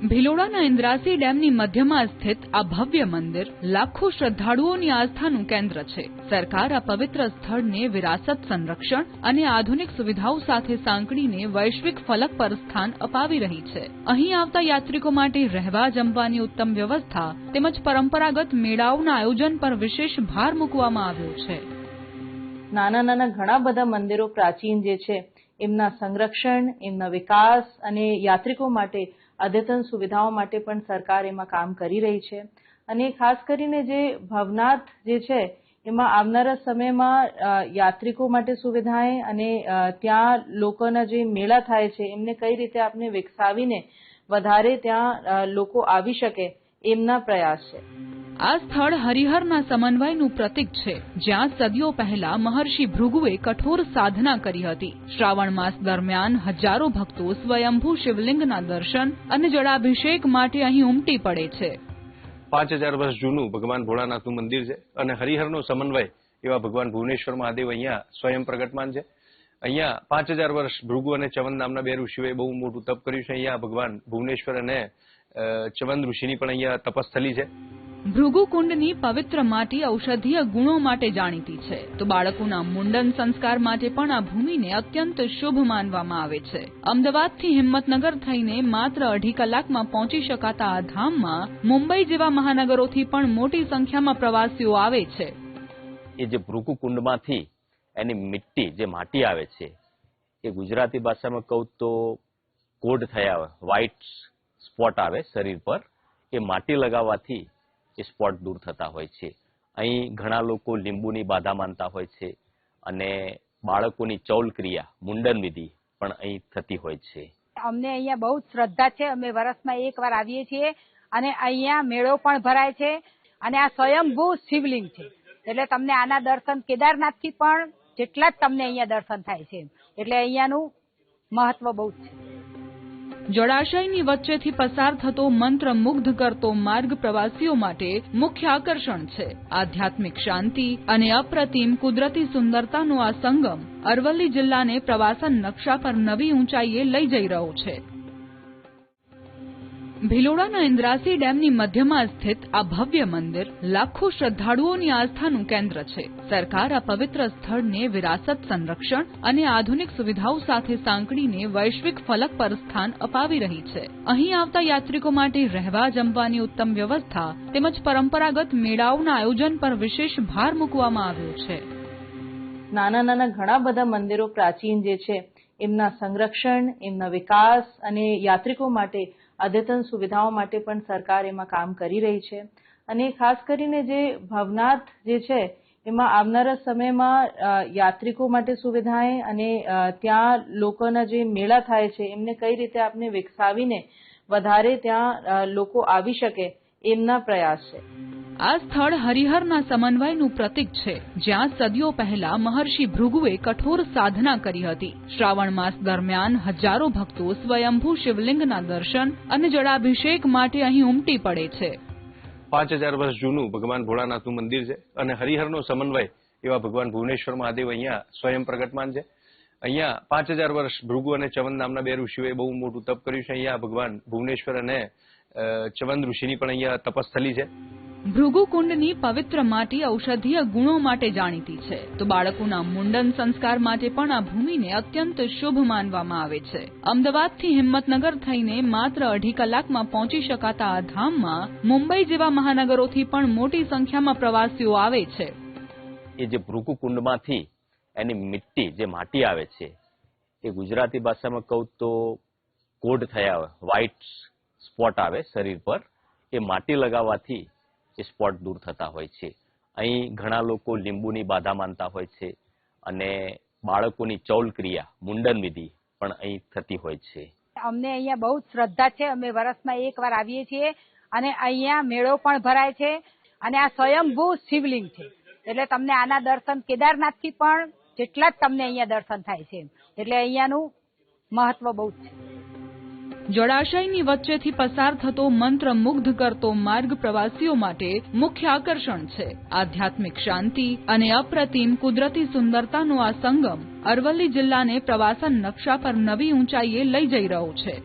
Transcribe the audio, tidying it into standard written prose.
ભિલોડાના ઇન્દ્રાસી ડેમની મધ્યમાં સ્થિત આ ભવ્ય મંદિર લાખો શ્રદ્ધાળુઓની આસ્થાનું કેન્દ્ર છે. સરકાર આ પવિત્ર સ્થળને વિરાસત સંરક્ષણ અને આધુનિક સુવિધાઓ સાથે સાંકળીને વૈશ્વિક ફલક પર સ્થાન અપાવી રહી છે. અહીં આવતા યાત્રિકો માટે રહેવા જમવાની ઉત્તમ વ્યવસ્થા તેમજ પરંપરાગત મેળાઓના આયોજન પર વિશેષ ભાર મૂકવામાં આવ્યો છે. નાના ઘણા બધા મંદિરો પ્રાચીન જે છે એમના સંરક્ષણ, એમના વિકાસ અને યાત્રિકો માટે અદ્યતન સુવિધાઓ માટે પણ સરકાર એમાં કામ કરી રહી છે. અને ખાસ કરીને જે ભવનાથ જે છે એમાં આવનારા સમયમાં યાત્રિકો માટે સુવિધાએ અને ત્યાં લોકોના જે મેળા થાય છે એમને કઈ રીતે આપણે વિકસાવીને વધારે ત્યાં લોકો આવી શકે એમના પ્રયાસ છે. આ સ્થળ હરિહરના સમન્વયનું પ્રતીક છે, જ્યાં સદીઓ પહેલા મહર્ષિ ભૃગુએ કઠોર સાધના કરી હતી. શ્રાવણ માસ દરમિયાન હજારો ભક્તો સ્વયંભૂ શિવલિંગના દર્શન અને જળાભિષેક માટે અહીં ઉમટી પડે છે. 5000 વર્ષ જૂનું ભગવાન ભોળાનાથનું મંદિર છે અને હરિહરનો સમન્વય એવા ભગવાન ભુવનેશ્વર મહાદેવ અહીંયા સ્વયં પ્રગટમાન છે. અહીંયા 5000 વર્ષ ભૃગુ અને ચવન નામના બે ઋષિઓએ બહુ મોટું તપ કર્યું છે. અહીંયા ભગવાન ભુવનેશ્વર અને ચવન ઋષિની પણ અહીંયા તપસ્થલી છે. ભૃગુકુંડની પવિત્ર માટી ઔષધીય ગુણો માટે જાણીતી છે, તો બાળકોના મુંડન સંસ્કાર માટે પણ આ ભૂમિને અત્યંત શુભ માનવામાં આવે છે. અમદાવાદથી હિંમતનગર થઈને માત્ર 2.5 કલાકમાં પહોંચી શકાતા આ ધામમાં મુંબઈ જેવા મહાનગરોથી પણ મોટી સંખ્યામાં પ્રવાસીઓ આવે છે. એ જે ભૃગુકુંડમાંથી એની મિટ્ટી જે માટી આવે છે એ ગુજરાતી ભાષામાં કહું તો કોડ થયા હોય, વ્હાઇટ સ્પોટ આવે શરીર પર, એ માટી લગાવવાથી એ સ્પોટ દૂર થતા હોય છે. અહીં ઘણા લોકો લીંબુની બાધા માનતા હોય છે અને બાળકોની ચૌલ ક્રિયા, મુંડન વિધિ પણ અહીં થતી હોય છે. અમને અહીંયા બહુ શ્રદ્ધા છે. અમે વર્ષમાં એકવાર આવીએ છીએ અને અહીંયા મેળો પણ ભરાય છે અને આ સ્વયંભૂ શિવલિંગ છે, એટલે તમને આના દર્શન કેદારનાથથી પણ જેટલા જ તમને અહીંયા દર્શન થાય છે, એટલે અહીંયાનું મહત્વ બહુ જ છે. જળાશયની વચ્ચેથી પસાર થતો મંત્રમુગ્ધ કરતો માર્ગ પ્રવાસીઓ માટે મુખ્ય આકર્ષણ છે. આધ્યાત્મિક શાંતિ અને અપ્રતિમ કુદરતી સુંદરતાનો આ સંગમ અરવલ્લી જિલ્લાને પ્રવાસન નકશા પર નવી ઊંચાઈએ લઈ જઈ રહ્યો છે. ભિલોડાના ઇન્દ્રાસી ડેમની મધ્યમાં સ્થિત આ ભવ્ય મંદિર લાખો શ્રદ્ધાળુઓની આસ્થાનું કેન્દ્ર છે. સરકાર આ પવિત્ર સ્થળને વિરાસત સંરક્ષણ અને આધુનિક સુવિધાઓ સાથે સાંકળીને વૈશ્વિક ફલક પર સ્થાન અપાવી રહી છે. અહીં આવતા યાત્રિકો માટે રહેવા જમવાની ઉત્તમ વ્યવસ્થા તેમજ પરંપરાગત મેળાઓના આયોજન પર વિશેષ ભાર મૂકવામાં આવ્યો છે. નાના ઘણા બધા મંદિરો પ્રાચીન જે છે એમના સંરક્ષણ, એમના વિકાસ અને યાત્રિકો માટે અદ્યતન સુવિધાઓ માટે પણ સરકાર એમાં કામ કરી રહી છે. અને ખાસ કરીને જે ભવનાથ જે છે એમાં આવનારા સમયમાં યાત્રિકો માટે સુવિધાએ અને ત્યાં લોકોના જે મેળા થાય છે એમને કઈ રીતે આપણે વિકસાવીને વધારે ત્યાં લોકો આવી શકે એમના પ્રયાસ છે. આ સ્થળ હરિહરના સમન્વયનું પ્રતીક છે, જ્યાં સદીઓ પહેલા મહર્ષિ ભૃગુએ કઠોર સાધના કરી હતી. શ્રાવણ માસ દરમિયાન હજારો ભક્તો સ્વયંભૂ શિવલિંગના દર્શન અને જળાભિષેક માટે અહીં ઉમટી પડે છે. 5000 વર્ષ જૂનું ભગવાન ભોળાનાથનું મંદિર છે અને હરિહરનો સમન્વય એવા ભગવાન ભુવનેશ્વર મહાદેવ અહીંયા સ્વયં પ્રગટમાન છે. અહીંયા 5000 વર્ષ ભૃગુ અને ચવન નામના બે ઋષિઓએ બહુ મોટું તપ કર્યું છે. અહીંયા ભગવાન ભુવનેશ્વર અને ચવન ઋષિની પણ અહીંયા તપસ્થલી છે. ભૃગુકુંડની પવિત્ર માટી ઔષધીય ગુણો માટે જાણીતી છે, તો બાળકોના મુંડન સંસ્કાર માટે પણ આ ભૂમિને અત્યંત શુભ માનવામાં આવે છે. અમદાવાદથી હિંમતનગર થઈને માત્ર 2.5 કલાકમાં પહોંચી શકાતા આ ધામમાં મુંબઈ જેવા મહાનગરોથી પણ મોટી સંખ્યામાં પ્રવાસીઓ આવે છે. એ જે ભૃગુકુંડમાંથી એની મિટ્ટી જે માટી આવે છે એ ગુજરાતી ભાષામાં કહું તો કોડ થયા હોય, વ્હાઇટ સ્પોટ આવે શરીર પર, એ માટી લગાવવાથી એ સ્પોટ દૂર થતા હોય છે. અહીં ઘણા લોકો લીંબુની બાધા માનતા હોય છે અને બાળકોની ચૌલ ક્રિયા, મુંડન વિધિ પણ અહીં થતી હોય છે. અમને અહીંયા બહુ શ્રદ્ધા છે. અમે વર્ષમાં એકવાર આવીએ છીએ અને અહીંયા મેળો પણ ભરાય છે અને આ સ્વયંભૂ શિવલિંગ છે, એટલે તમને આના દર્શન કેદારનાથથી પણ જેટલા જ તમને અહીંયા દર્શન થાય છે, એટલે અહીંયાનું મહત્વ બહુ જ છે. જળાશયની વચ્ચેથી પસાર થતો મંત્રમુગ્ધ કરતો માર્ગ પ્રવાસીઓ માટે મુખ્ય આકર્ષણ છે. આધ્યાત્મિક શાંતિ અને અપ્રતિમ કુદરતી સુંદરતાનો આ સંગમ અરવલ્લી જિલ્લાને પ્રવાસન નકશા પર નવી ઊંચાઈએ લઈ જઈ રહ્યો છે.